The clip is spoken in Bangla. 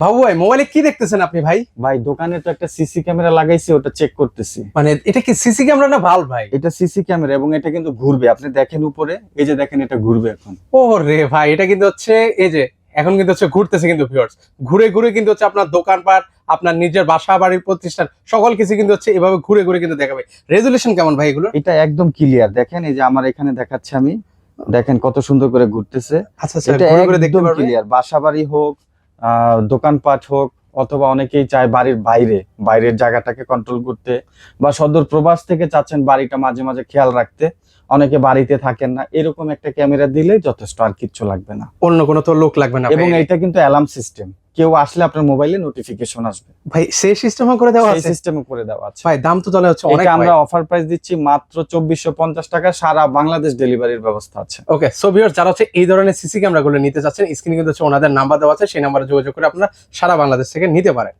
বাবু ভাই মোবাইলে কি দেখতেছেন আপনি ভাই? ভাই দোকানে তো একটা সিসি ক্যামেরা লাগাইছি, ওটা চেক করতেছি। মানে এটা কি সিসি ক্যামেরা না ভাল্ব ভাই? এটা সিসি ক্যামেরা এবং এটা কিন্তু ঘুরবে, আপনি দেখেন উপরে, এই যে দেখেন এটা ঘুরবে এখন। ও রে ভাই, এটা কিন্তু হচ্ছে এই যে এখন কিন্তু হচ্ছে ঘুরতেছে কিন্তু ভিউয়ার্স, ঘুরে ঘুরে কিন্তু হচ্ছে আপনার দোকানপাট, আপনার নিজের বাসা বাড়ির প্রতিষ্ঠান সকল কিছু কিন্তু হচ্ছে এভাবে ঘুরে ঘুরে কিন্তু দেখাবে। রেজুলেশন কেমন ভাই এগুলো? এটা একদম ক্লিয়ার, দেখেন এই যে আমার এখানে দেখাচ্ছি আমি, দেখেন কত সুন্দর করে ঘুরতেছে। আচ্ছা এটা ঘুরে ঘুরে দেখতে একদম পারবে। ক্লিয়ার, বাসা বাড়ি হোক, দোকানপাট হোক, অথবা অনেকেই চায় বাড়ির বাইরের জায়গাটাকে কন্ট্রোল করতে, বা সদর প্রবাস থেকে চাচ্ছেন বাড়িটা মাঝে মাঝে খেয়াল রাখতে, অনেকে বাড়িতে থাকেন না, এরকম একটা ক্যামেরা দিলে যথেষ্ট, আর কিচ্ছু লাগবে না। অন্য কোনো তো লোক লাগবে না এবং ভাই। এটা কিন্তু অ্যালার্ম সিস্টেম, কেউ আসলে আপনার মোবাইলে নোটিফিকেশন আসবে, ভাই সেই সিস্টেম করে দেওয়া সেই আছে সিস্টেমে করে দেওয়া আছে। ভাই। দাম তো তাহলে হচ্ছে অনেক। এটা আমরা অফার প্রাইস দিচ্ছি মাত্র 2450 টাকা, সারা বাংলাদেশ ডেলিভারির ব্যবস্থা আছে। ওকে, সো ভিউয়ার্স যারা হচ্ছে এই ধরনের সিসি ক্যামেরা গুলো নিতে চাচ্ছেন, স্ক্রিনে কিন্তু হচ্ছে ওনাদের নাম্বার দেওয়া আছে, সেই নাম্বারে যোগাযোগ করে আপনারা সারা বাংলাদেশ থেকে নিতে পারেন।